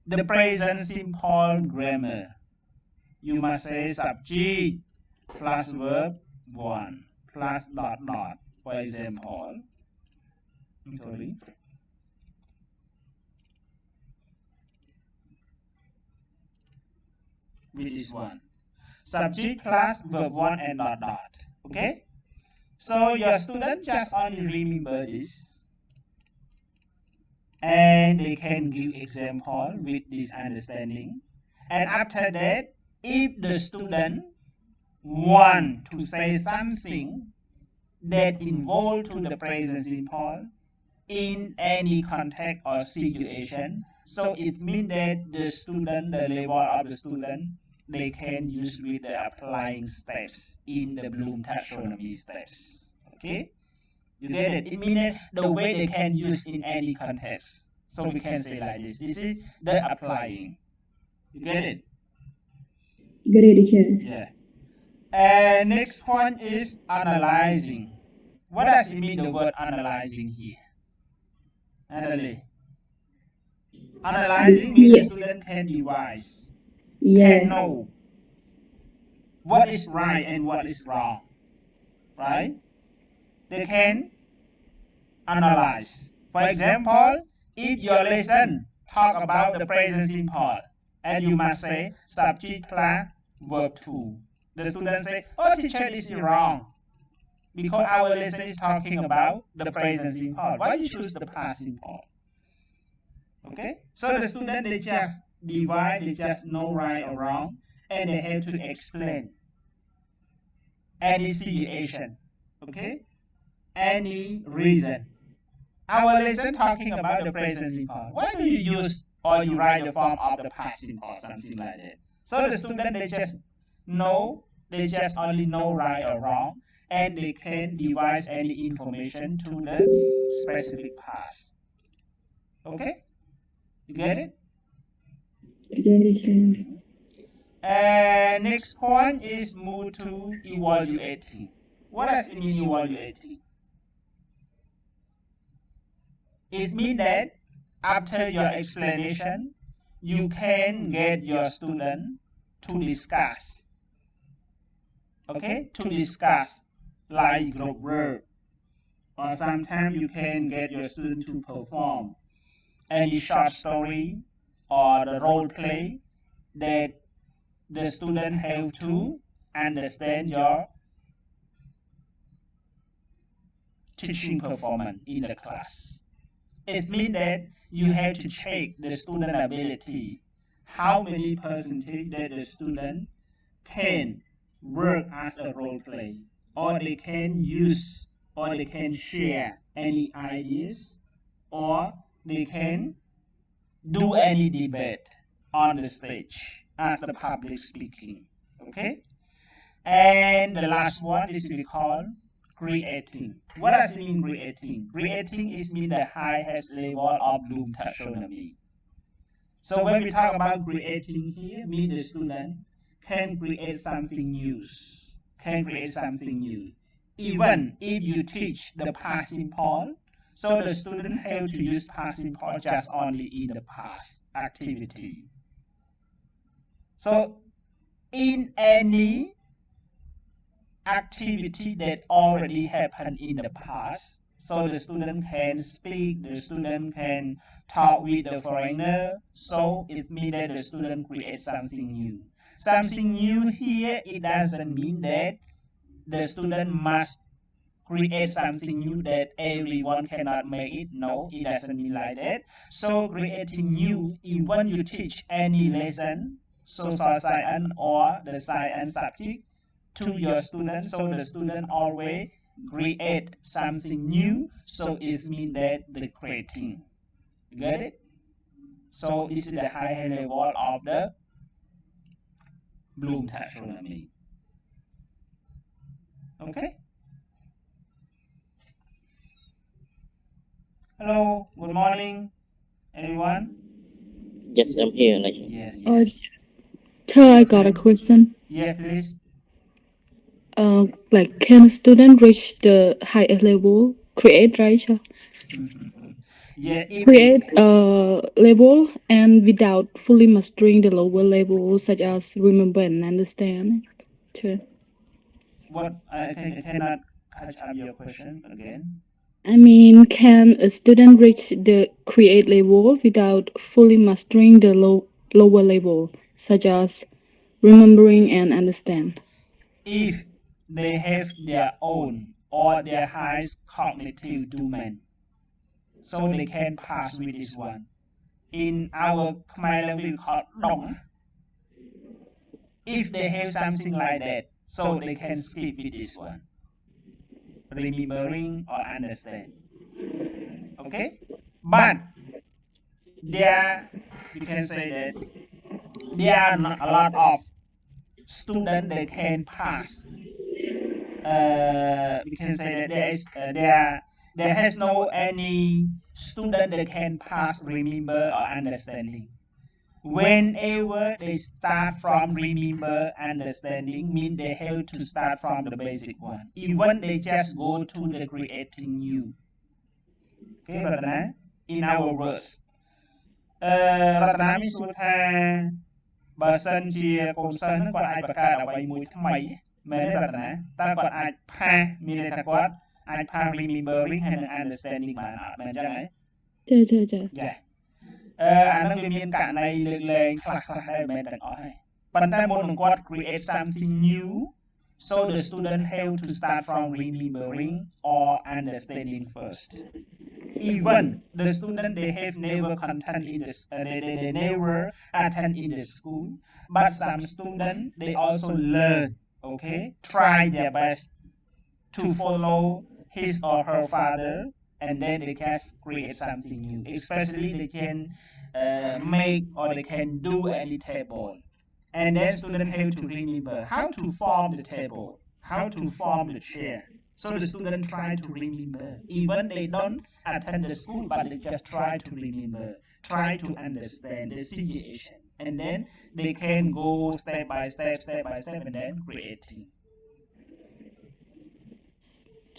the present simple grammar, you must say subject plus verb 1 plus dot dot. For example, sorry. With this one. Subject plus verb 1 and dot dot. Okay? So your student just only remember this, and they can give example with this understanding. And after that, if the student want to say something that involve to the present simple in any context or situation, so it means that the student, the level of the student, they can use with the applying steps in the Bloom taxonomy steps. Okay? You get it? It means the way they can use in any context. So we can say like this. This is the applying. You get it? Get it, teacher. Yeah. And next point is analyzing. What does it mean, the word analyzing here? Analyzing means the student can devise, can know what is right and what is wrong, right? They can analyze. For example, if your lesson talk about the present simple, and you must say subject plus verb 2. The student say, oh teacher, this is wrong, because our lesson is talking about the present simple. Why you choose the past simple? Okay, so the student, they just divide, they just know right or wrong, and they have to explain any situation, okay, any reason. Our lesson talking about the present simple. Why do you use or you write the form of the past simple, something like that? So the student, they just know, they just only know right or wrong, and they can devise any information to the specific past. Okay? You get it? And next point is move to evaluating. What does it mean, evaluating? It means that after your explanation, you can get your student to discuss. Okay? To discuss, like group work. Or sometimes you can get your student to perform any short story or the role play that the student have to understand your teaching performance in the class. It means that you have to check the student ability, how many percentage that the student can work as a role play, or they can use, or they can share any ideas, or they can do any debate on the stage as the public speaking. Okay? And the last one is we call creating. What does it mean creating? Creating is mean the highest level of Bloom taxonomy. So when we talk about creating here, mean the student can create something new. Can create something new. Even if you teach the past simple, so the student have to use past simple just only in the past activity. So in any activity that already happened in the past, so the student can speak, the student can talk with the foreigner, so it means that the student creates something new. Something new here, it doesn't mean that the student must create something new that everyone cannot make it. No, it doesn't mean like that. So creating new, even you teach any lesson, social science or the science subject, to your students, so the student always create something new, so it means that the creating. Get it? So this is the high level of the Bloom taxonomy. Okay? Hello, good morning, everyone. Yes, I'm here. Like, Yes, Uh, yes. Sir, I got a question. Yeah, please. Like, can a student reach the highest level? Create, right? Sir? Yeah, if Create a level and without fully mastering the lower level, such as remember and understand. Sure. what I cannot catch up your question again. I mean, can a student reach the create level without fully mastering the lower level, such as remembering and understand? If they have their own or their highest cognitive domain, so they can pass with this one. In our Khmer language called dong. If they have something like that, so they can skip with this one. Remembering or understand. Okay? But there, we can say that there are not a lot of students that can pass. We can say that there has no any student that can pass remember or understanding. Whenever they start from remember understanding, mean they have to start from the basic one. Even they just go to the creating new. Okay, Ratana? In our words. Ratana មានសួរថាបើសិនជាកូនសិស្សហ្នឹងគាត់អាចបង្កើតអ្វីមួយថ្មីមែនទេរតនាតើគាត់អាចផាសមានន័យថាគាត់អាចផាស remembering ហើយនិង understanding បានអត់មែនអញ្ចឹងហ៎ចាយ៉ាអានឹងវាមានករណីលើកលែងខ្លះៗដែរមិនមែនទាំងអស់ទេប៉ុន្តែមុននឹងគាត់ create something new, so the student have to start from remembering or understanding first. Even the student they have never content in the they never attend in the school, but some student they also learn, okay, try their best to follow his or her father, and then they can create something new. Especially they can make or they can do any table, and then student have to remember how to form the table, how to form the chair. So the student try to remember. Even they don't attend the school, but they just try to remember, try to understand the situation, and then they can go step by step, and then creating.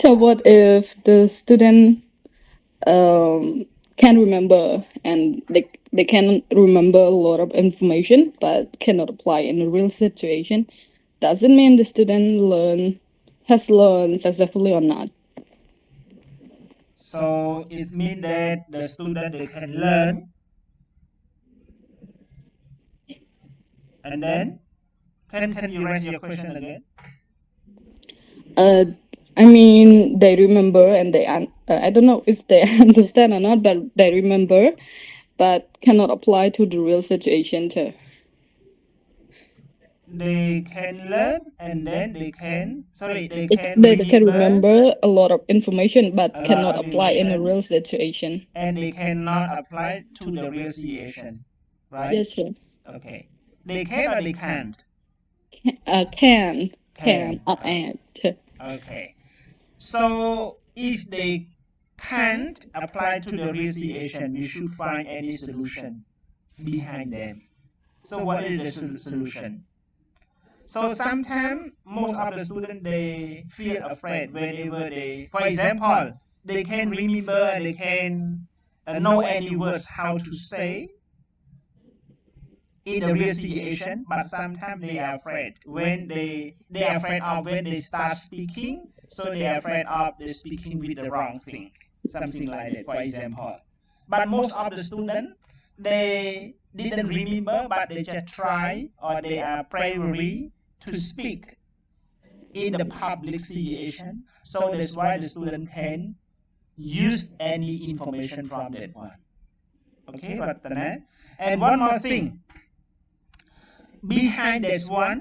So what if the student can remember and they can remember a lot of information but cannot apply in a real situation? Does it mean the student has learned successfully or not? So it means that the student they can learn, and then can you raise your question again? I mean, they remember and I don't know if they understand or not, but they remember, but cannot apply to the real situation too. They can learn and then they can They can remember a lot of information but a lot cannot of apply in a information. real situation. And they cannot apply to the real situation, right? Yes, sir. Okay. They can or they can't? Can up and. Okay. So if they can't apply to the real situation, we should find any solution behind them. So what is the solution? So sometimes most of the students they feel afraid whenever they, for example, they can remember, they can know any words how to say in the real situation, but sometimes they are afraid when they are afraid of when they start speaking, so they are afraid of the speaking with the wrong thing, something like that, for example. But most of the students they didn't remember, but they just try or they are bravery to speak in the public situation, so that's why the student can use any information from that one. Okay, Ratana? And one more thing. Behind this one,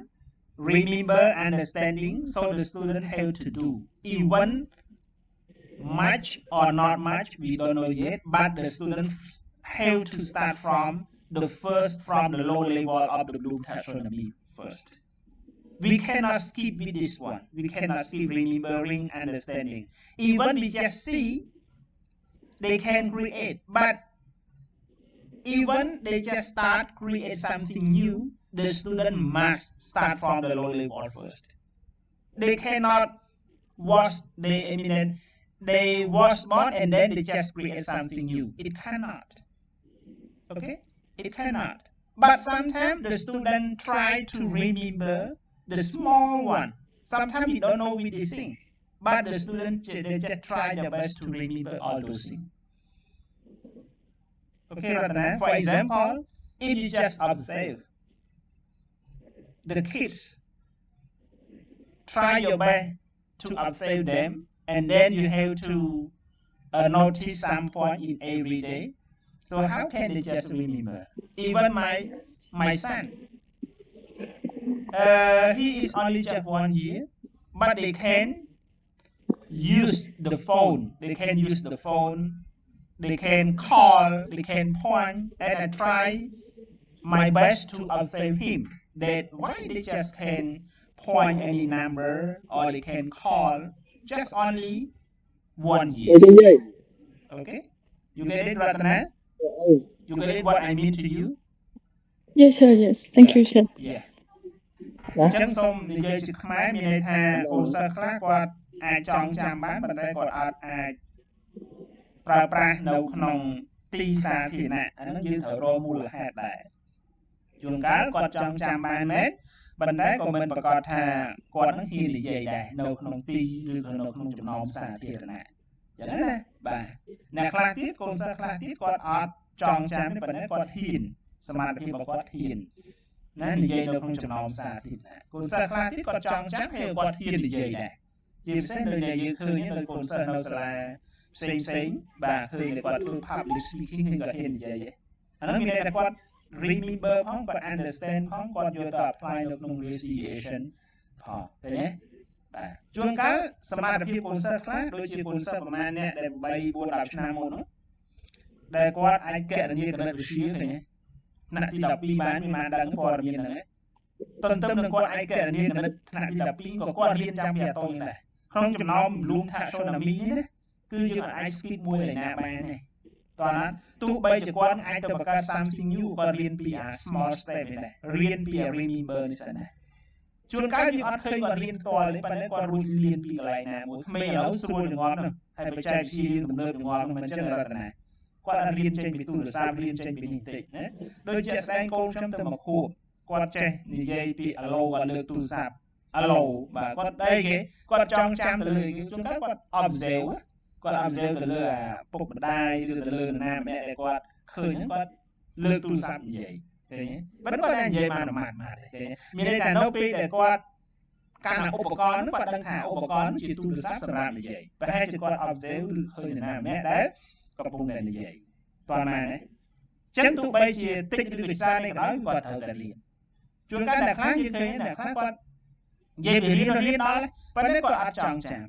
remember understanding, so the student have to do. Even much or not much, we don't know yet, but the student have to start from the low level of the Bloom taxonomy first. We cannot skip with this one. We cannot skip remembering, understanding. Even we just see, they can create, but even they just start create something new, the student must start from the low level first. They cannot they was born and then they just create something new. It cannot. Okay? It cannot. But sometimes the student try to remember the small one. Sometimes we don't know with this thing, but the student they just try their best to remember all those things. Okay, Ratana? For example, if you just observe the kids, try your best to observe them, and then you have to notice some point in every day. So how can they just remember? Even my son, he is only just 1 year, but they can use the phone. They can use the phone. They can call. They can point. And I try my best to observe him. That why they just can point any number or they can call just only 1 year. Okay, you get it, Ratana? You get it what I mean to you? Yes, sir. Yes. Thank you, sir. Yeah. អញ្ចឹងសូមនិយាយជាខ្មែរមានន័យថាកូនសិស្សខ្លះគាត់អាចចងចាំបានប៉ុន្តែគាត់អត់អាចប្រើប្រាស់នៅក្នុងទីសាធារណៈអានោះយើងត្រូវរកមូលហេតុដែរជួនកាលគាត់ចងចាំបានមែនប៉ុន្តែក៏មិនប្រកាសថាគាត់នឹងហ៊ាននិយាយដែរនៅក្នុងទីឬក៏នៅក្នុងចំណោមសាធារណៈអញ្ចឹងណាបាទអ្នកខ្លះទៀតកូនសិស្សខ្លះទៀតគាត់អត់ចងចាំទេប៉ុន្តែគាត់ហ៊ានសមត្ថភាពរបស់គាត់ហ៊ានណានិយាយនៅក្នុងចំណោមសាធារណៈកូនសិស្សខ្លះទៀតគាត់ចងចាំហើយគាត់ហ៊ាននិយាយដែរជាពិសេសនៅដែលយើងឃើញនៅកូនសិស្សនៅសាលាផ្សេងបាទឃើញតែគាត់ធ្វើ public speaking ហើយគាត់ហ៊ាននិយាយអានោះមានន័យថាគាត់ remember ផងគាត់ understand ផងគាត់យកទៅ apply នៅក្នុង situation ផងឃើញទេបាទជួនកាលសមត្ថភាពកូនសិស្សខ្លះដូចជាកូនសិស្សប្រហែលអ្នកដែល3 4 10ឆ្នាំមកនោះដែលគាត់អាចកណនាគណិតវិទ្យាឃើញទេថ្នាក់ទី12បានមានដឹងព័ត៌មានហ្នឹងឯងទន្ទឹមនឹងគាត់ឯកណនាគណិតថ្នាក់ទី12ក៏គាត់រៀនចាំពីអតូនដែរក្នុងចំណោម Bloom taxonomy នេះណាគឺយើងអាច skip មួយឯណាបានទេតោះណាទោះបីជាគាត់អាចទៅបង្កើត something new គាត់រៀនពី small step នេះដែររៀនពី remember នេះសិនដែរជួនកាលយើងអត់ឃើញគាត់រៀនផ្ទាល់ទេប៉ុន្តែគាត់រួចរៀនពីកន្លែងណាមួយក្មេងឥឡូវស្រួលទាំងអស់ហ្នឹងហើយបច្ចេកវិទ្យាទំនើបទាំងអស់ហ្នឹងមិនចឹងរតនាគាត់រៀនចេញពីទូរស័ព្ទរៀនចេញពីនេះតិចណាដូចជាស្ដែងកូនខ្ញុំទៅមកខួបគាត់ចេះនិយាយពីអាឡូគាត់លើកទូរស័ព្ទអាឡូបាទគាត់អីគេគាត់ចងចាំទៅលើជួនកាលគាត់ observe ទៅលើពុកម្ដាយឬទៅលើនរណាម្នាក់ដែលគាត់ឃើញហ្នឹងគាត់លើកទូរស័ព្ទនិយាយឃើញទេប៉ុន្តែគាត់តែនិយាយបានម៉ាត់ទេឃើញមានន័យថានៅពេលដែលគាត់កាន់ឧបករណ៍ហ្នឹងគាត់ដឹងថាឧបករណ៍ហ្នឹងជាទូរស័ព្ទសម្រាប់និយាយប្រហែលជាគាត់ observe ឬឃើញនរណាម្នាក់ដែលកំពុងតែនិយាយតើម៉ែណាអញ្ ចឹងទោះបីជាតិចឬក៏ច្រើននេះក៏ដោយគាត់ត្រូវតែរៀនជួនកាលអ្នកខ្លះយើងឃើញអ្នកខ្លះគាត់និយាយពីរៀនដល់ប៉ុន្តែគាត់អត់ចង់ចាំ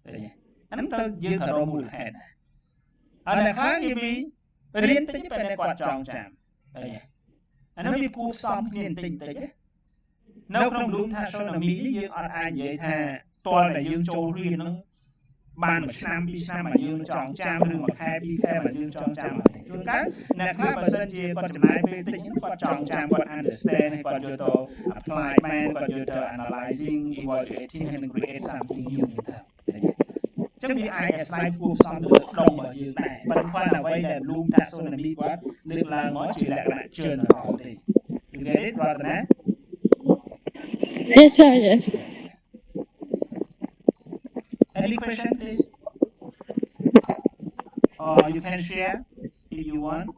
ឃើញអាហ្នឹងទៅយើងត្រូវរកមូលហេតុដែរហើយអ្នកខ្លះនិយាយពីរៀនតិចប៉ុន្តែគាត់ចង់ចាំឃើញអានោះវាគួរផ្សំគ្នាបន្តិចនៅក្នុង Bloom taxonomy នេះយើងអត់អាចនិយាយថាតលតែយើងចូលរៀនហ្នឹងបាន1ឆ្នាំ2ឆ្នាំមកយើងចង់ចាំឬ1ខែ2ខែមកយើងចង់ចាំអត់ទេជួនកាលអ្នកខ្លះបើសិនជាគាត់ចំណាយពេលតិចគាត់ចង់ចាំគាត់ understand ហើយគាត់យកទៅ apply បានគាត់យកទៅ analyzing evaluating ហើយនឹង create something new ទៅចឹងវាអាចអាស្រ័យគួរផ្សំទៅលើដុំរបស់យើងដែរប៉ុន្តែអ្វីដែល Bloom taxonomy គាត់លើកឡើងមកជាលក្ខណៈ general ទេ You get it រតនា Yes, sir, yes. Any question, please? Or you can share if you want.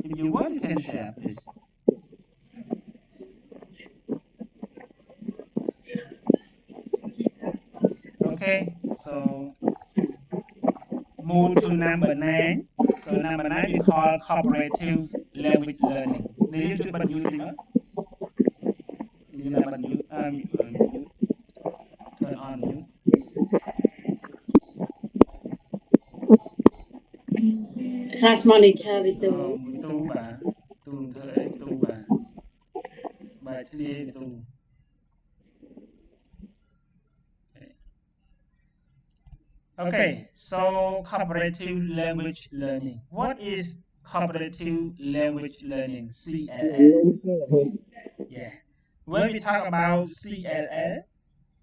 If you want, you can share, please. Okay, so move to number 9. So number 9 we call cooperative language learning. Need you to but you know? You know but you turn on you. Class monitor itu. Tu bà clear tu. Okay, so cooperative language learning. What is cooperative language learning? CLL. Yeah. When we talk about CLL,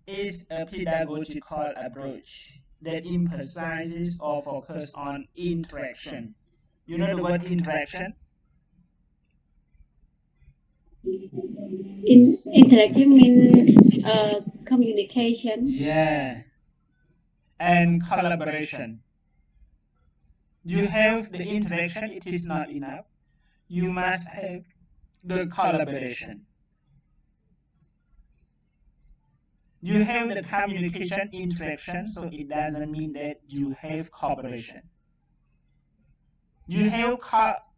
it's a pedagogical approach that emphasizes or focuses on interaction. You know the word interaction? Interactive means communication. Yeah. And collaboration. You have the interaction, it is not enough. You must have the collaboration. You have the communication interaction, so it doesn't mean that you have cooperation. You have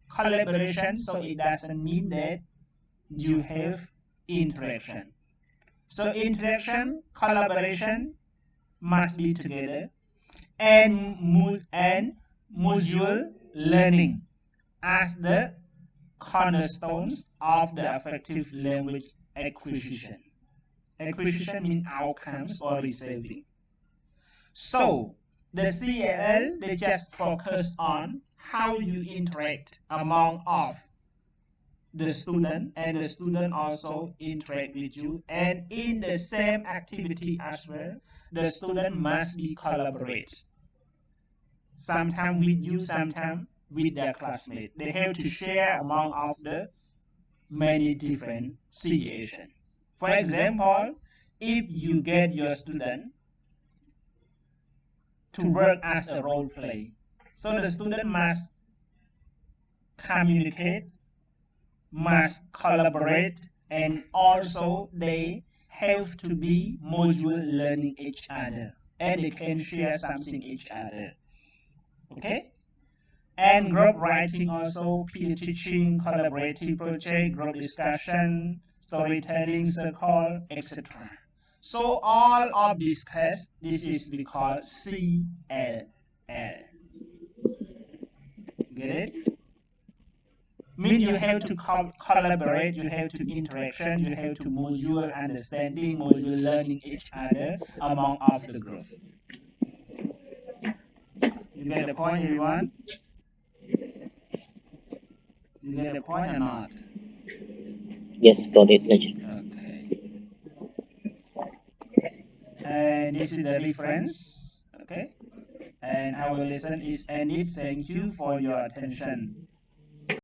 collaboration, so it doesn't mean that you have interaction. So interaction, collaboration must be together, and mutual learning as the cornerstones of the effective language acquisition. Acquisition means outcomes or receiving. So the CLL, they just focus on how you interact among of the student, and the student also interact with you, and in the same activity as well, the student must be collaborate. Sometimes with you, sometimes with their classmates. They have to share among of the many different situations. For example, if you get your student to work as a role play, so the student must communicate, must collaborate, and also they have to be mutual learning each other, and they can share something each other. Okay? And group writing also, peer teaching, collaborative project, group discussion, storytelling circle, etc. So all of this class, this is we call CLL. Get it? Mean you have to collaborate, you have to interaction, you have to mutual understanding, mutual learning each other among of the group. You get the point, everyone? You get the point or not? Yes, got it, Legend. Okay. And this is the reference. Okay. And our lesson is ended. Thank you for your attention.